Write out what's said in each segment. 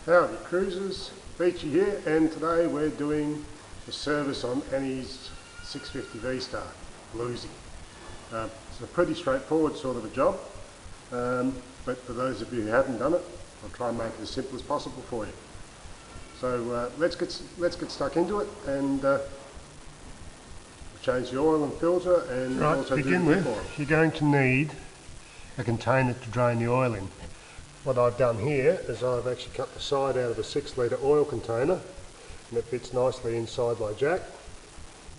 Howdy cruisers, Beachy here, and today we're doing a service on Annie's 650 Vstar, Bluesy. It's a pretty straightforward sort of a job, but for those of you who haven't done it, I'll try and make it as simple as possible for you. So let's get stuck into it, and change the oil and filter, and also to begin with, you're going to need a container to drain the oil in. What I've done here is I've actually cut the side out of a 6 litre oil container, and it fits nicely inside my jack.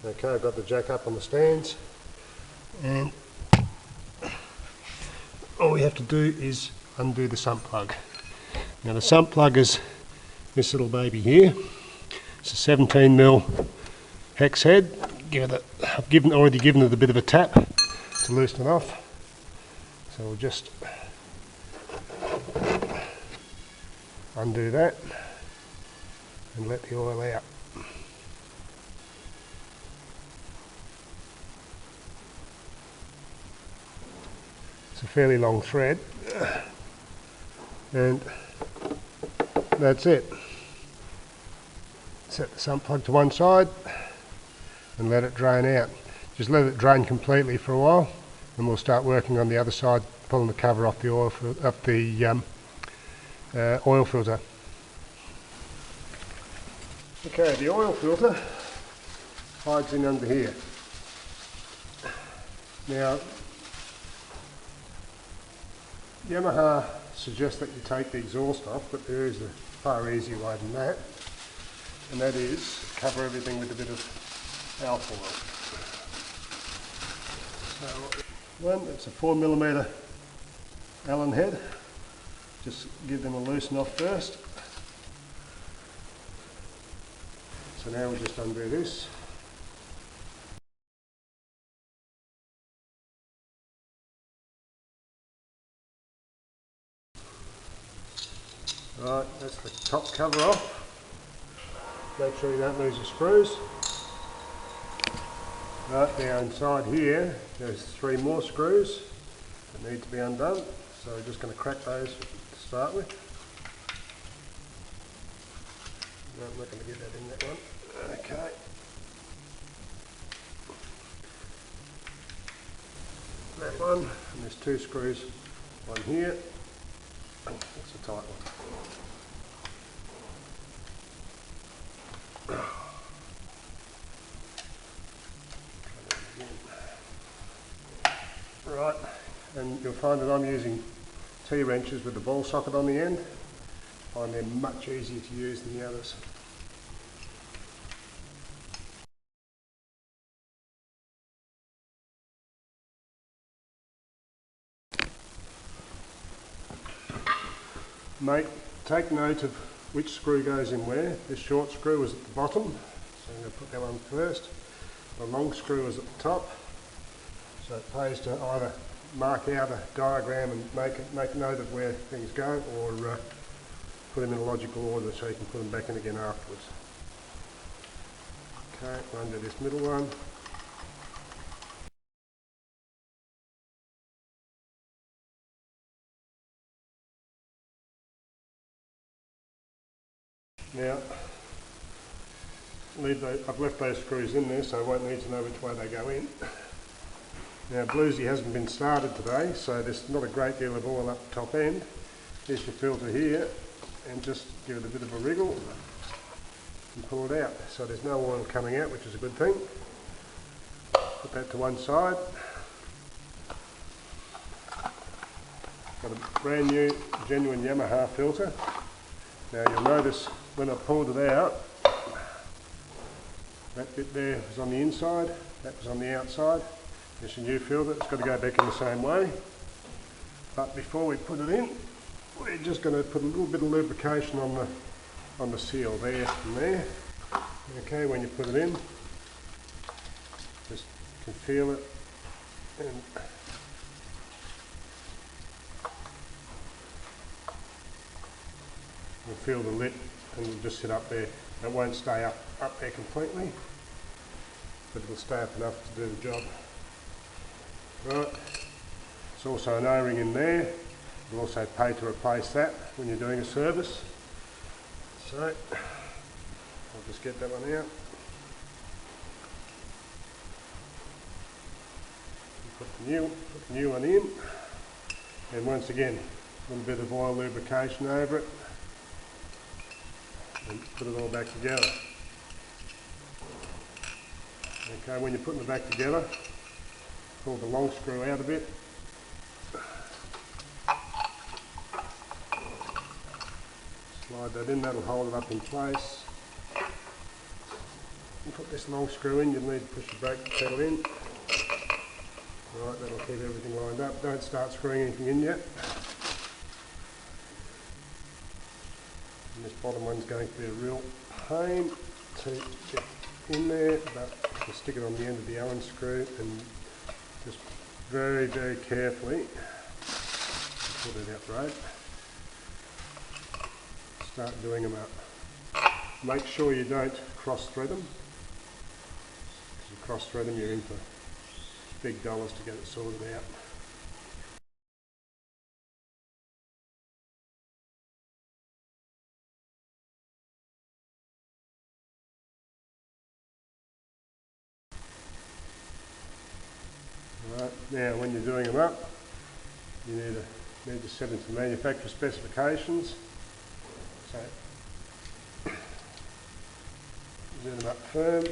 Okay, I've got the jack up on the stands, and all we have to do is undo the sump plug. Now the sump plug is this little baby here. It's a 17mm hex head. I've already given it a bit of a tap to loosen it off. So we'll just undo that and let the oil out. It's a fairly long thread, and that's it. Set the sump plug to one side and let it drain out. Just let it drain completely for a while, and we'll start working on the other side, pulling the cover off the oil filter. Okay, the oil filter hides in under here. Now, Yamaha suggests that you take the exhaust off, but there is a far easier way than that, and that is cover everything with a bit of alcohol. So, it's a 4mm Allen head. Just give them a loosen off first. So now we'll just undo this. Right, that's the top cover off. Make sure you don't lose your screws. Right, now inside here there's 3 more screws that need to be undone. So we're just going to crack those to start with. No, I'm not going to get that in that one. Okay. That one, and there's 2 screws. One here. Oh, that's a tight one. Right, and you'll find that I'm using T-wrenches with the ball socket on the end. I find they're much easier to use than the others. Take note of which screw goes in where. This short screw is at the bottom, so I'm going to put that one first. The long screw is at the top, so it pays to either mark out a diagram and make note of where things go, or put them in a logical order so you can put them back in again afterwards. Okay, undo this middle one. Now, I've left those screws in there, so I won't need to know which way they go in. Now, Bluesy hasn't been started today, so there's not a great deal of oil up the top end. Here's your filter here, and just give it a bit of a wriggle and pull it out. So there's no oil coming out, which is a good thing. Put that to one side. Got a brand new, genuine Yamaha filter. Now you'll notice when I pulled it out, that bit there was on the inside, that was on the outside. There's a new filter, it's got to go back in the same way. But before we put it in, we're just going to put a little bit of lubrication on the seal there and there. Okay, when you put it in, just can feel it, and you'll feel the lip, and it'll just sit up there. It won't stay up there completely, but it'll stay up enough to do the job. Right, there's also an O-ring in there. You'll also pay to replace that when you're doing a service. So I'll just get that one out. Put the new one in, and once again a little bit of oil lubrication over it and put it all back together. Okay, when you're putting it back together, pull the long screw out a bit. Slide that in, that'll hold it up in place. And put this long screw in, you'll need to push the brake pedal in. Right, that'll keep everything lined up. Don't start screwing anything in yet. And this bottom one's going to be a real pain to get in there, but you stick it on the end of the Allen screw and just very, very carefully pull it out the road. Start doing them up. Make sure you don't cross thread them. If you cross thread them, you're in for big dollars to get it sorted out. Right, now when you're doing them up, you need to set into manufacturer specifications. So do them up firm,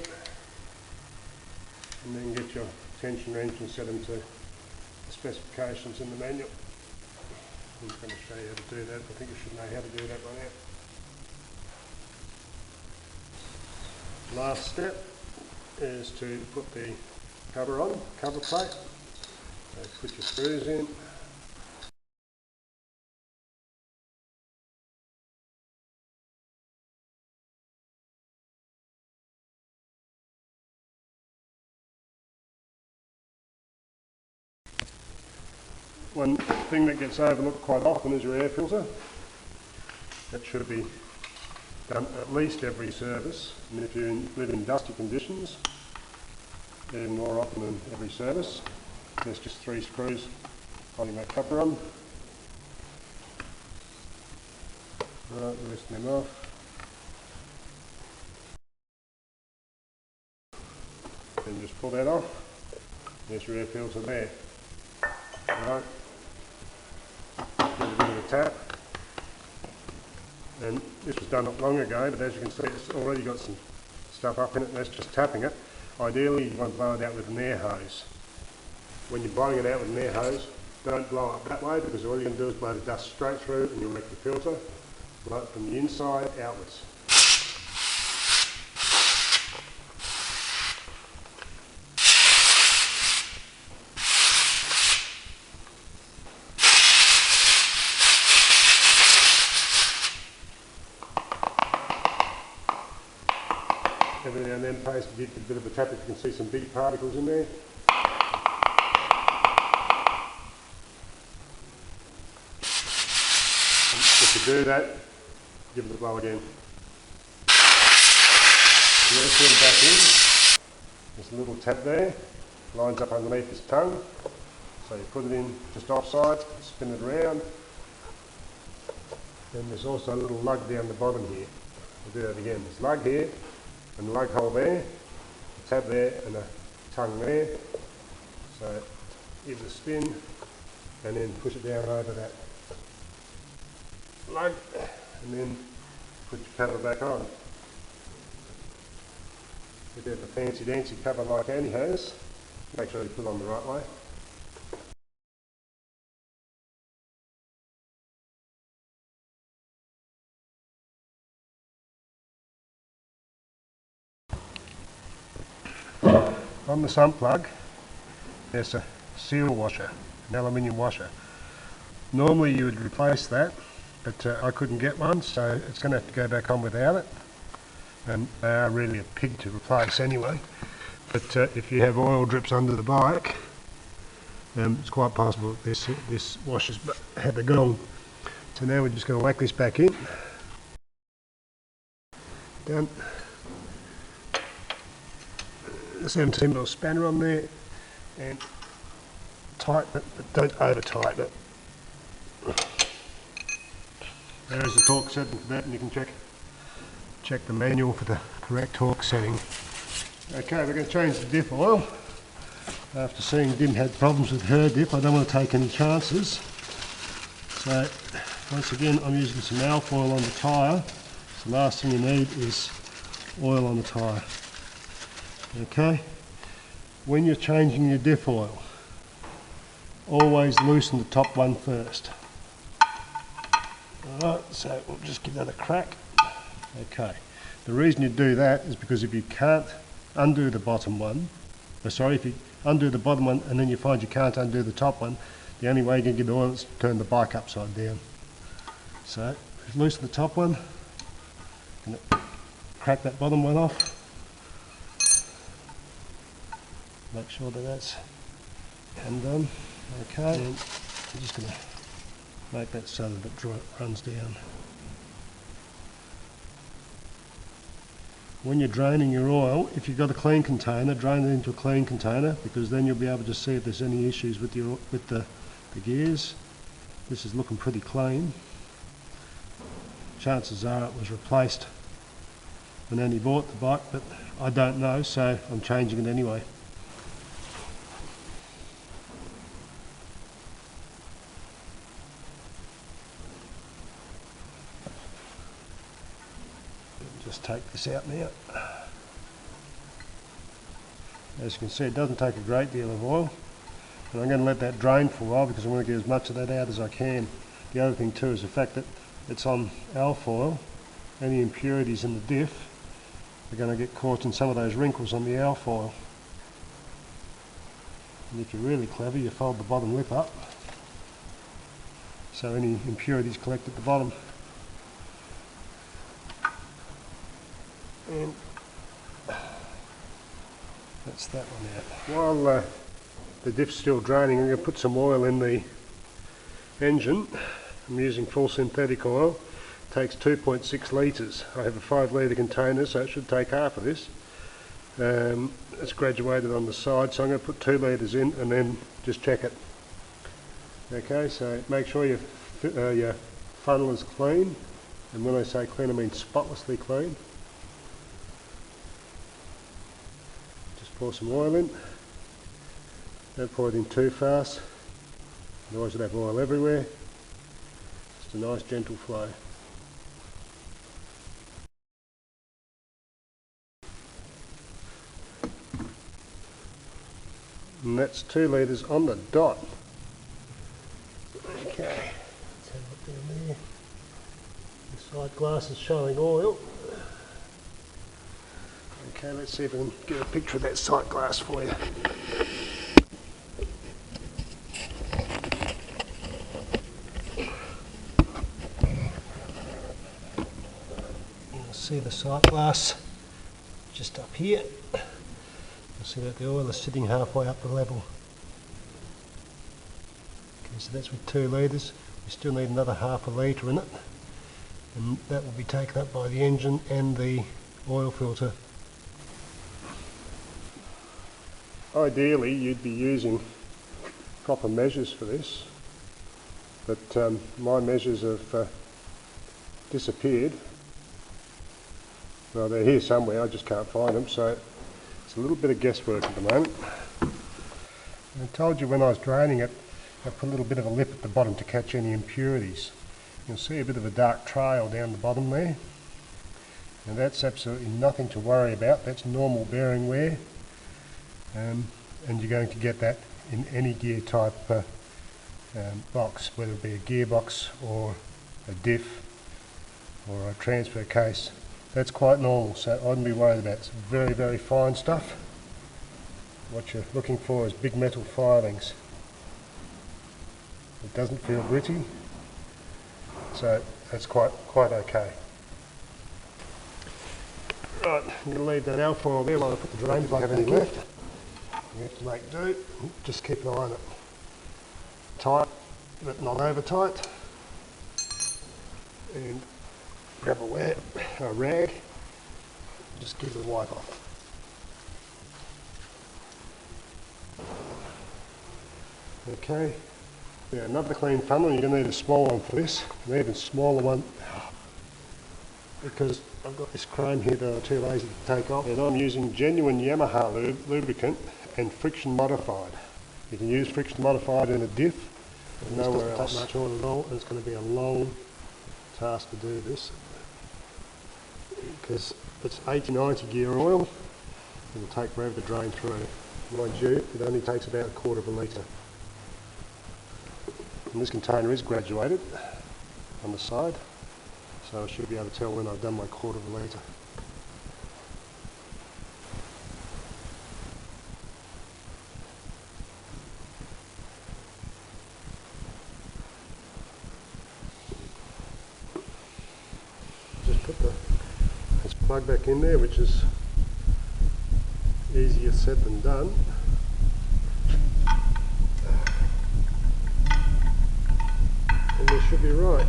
and then get your tension wrench and set them to the specifications in the manual. I'm just going to show you how to do that. I think you should know how to do that by now. Last step is to put the cover on, cover plate. So put your screws in. One thing that gets overlooked quite often is your air filter. That should be done at least every service. I mean, if you live in dusty conditions, even more often than every service. There's just 3 screws holding that cover on. Right, loosen them off. Then just pull that off. There's your air filter there. Right. Give it a bit of a tap. And this was done not long ago, but as you can see, it's already got some stuff up in it, and that's just tapping it. Ideally, you want to blow it out with an air hose. When you're blowing it out with an air hose, don't blow up that way, because all you're going to do is blow the dust straight through and you'll wreck the filter. Blow it from the inside outwards. Every now and then pays to give it a bit of a tap if you can see some big particles in there. And if you do that, give it a blow again. You let it put it back in. There's a little tap there, lines up underneath this tongue. So you put it in just offside, spin it around. Then there's also a little lug down the bottom here. We'll do that again. There's a lug here, and the lug hole there, a tab there, and a tongue there. So give it a spin, and then push it down over that lug, and then put your cover back on. If you have a fancy dancy cover like Annie has, make sure you put it on the right way. On the sump plug, there's a seal washer, an aluminium washer. Normally you would replace that, but I couldn't get one, so it's going to have to go back on without it. And they are really a pig to replace anyway. But if you have oil drips under the bike, it's quite possible that this washer's had the gong. So now we're just going to whack this back in. Done. The 17mm spanner on there, and tighten it, but don't over tighten it. There is the torque setting for that, and you can check check the manual for the correct torque setting. Okay, we're going to change the diff oil. After seeing Dim had problems with her diff, I don't want to take any chances. So once again, I'm using some alpha oil on the tyre. The last thing you need is oil on the tyre. Okay, when you're changing your diff oil, always loosen the top one first. Alright, so we'll just give that a crack. Okay, the reason you do that is because if you can't undo the bottom one, if you undo the bottom one and then you find you can't undo the top one, the only way you can get oil is to turn the bike upside down. So loosen the top one, and crack that bottom one off. Make sure that that's undone. Okay, and I'm just going to make that so that it runs down. When you're draining your oil, if you've got a clean container, drain it into a clean container, because then you'll be able to see if there's any issues with the gears. This is looking pretty clean. Chances are it was replaced when Annie bought the bike, but I don't know, so I'm changing it anyway. Just take this out now. As you can see, it doesn't take a great deal of oil, and I'm going to let that drain for a while because I want to get as much of that out as I can. The other thing too is the fact that it's on alpha oil. Any impurities in the diff are going to get caught in some of those wrinkles on the alpha oil. And if you're really clever, you fold the bottom lip up so any impurities collect at the bottom. And that's that one out. While the diff's still draining, I'm going to put some oil in the engine. I'm using full synthetic oil. It takes 2.6 litres. I have a 5 litre container, so it should take half of this. It's graduated on the side, so I'm going to put 2 litres in and then just check it. Okay, so make sure your funnel is clean, and when I say clean I mean spotlessly clean. Pour some oil in. Don't pour it in too fast, otherwise you'll have oil everywhere. Just a nice gentle flow. And that's 2 litres on the dot. Okay, let's have a look down there. The side glass is showing oil. Okay, let's see if I can get a picture of that sight glass for you. You'll see the sight glass just up here. You'll see that the oil is sitting halfway up the level. Okay, so that's with 2 litres. We still need another half a litre in it, and that will be taken up by the engine and the oil filter. Ideally you'd be using proper measures for this, but my measures have disappeared. Well, they're here somewhere, I just can't find them, so it's a little bit of guesswork at the moment. I told you when I was draining it, I put a little bit of a lip at the bottom to catch any impurities. You'll see a bit of a dark trail down the bottom there, and that's absolutely nothing to worry about. That's normal bearing wear. And you're going to get that in any gear type box, whether it be a gearbox or a diff or a transfer case. That's quite normal, so I wouldn't be worried about it. It's very, very fine stuff. What you're looking for is big metal filings. It doesn't feel gritty, so that's quite okay. Right, I'm going to leave that alpha oil there while I put the drain plug in left. You have to make do, just keep an eye on it. Tight, but not over tight. And grab a rag, just give it a wipe off. Okay, now another clean funnel. You're going to need a small one for this, an even smaller one. because I've got this chrome here that I'm too lazy to take off, and I'm using genuine Yamaha lubricant and friction modified. You can use friction modified in a diff, but nowhere else. Not much on at all, and it's going to be a long task to do this because it's 80-90 gear oil. It'll take forever to drain through. Mind you, it only takes about 1/4 of a litre. And this container is graduated on the side, so I should be able to tell when I've done my 1/4 of a litre. Just put this plug back in there, which is easier said than done. And this should be right.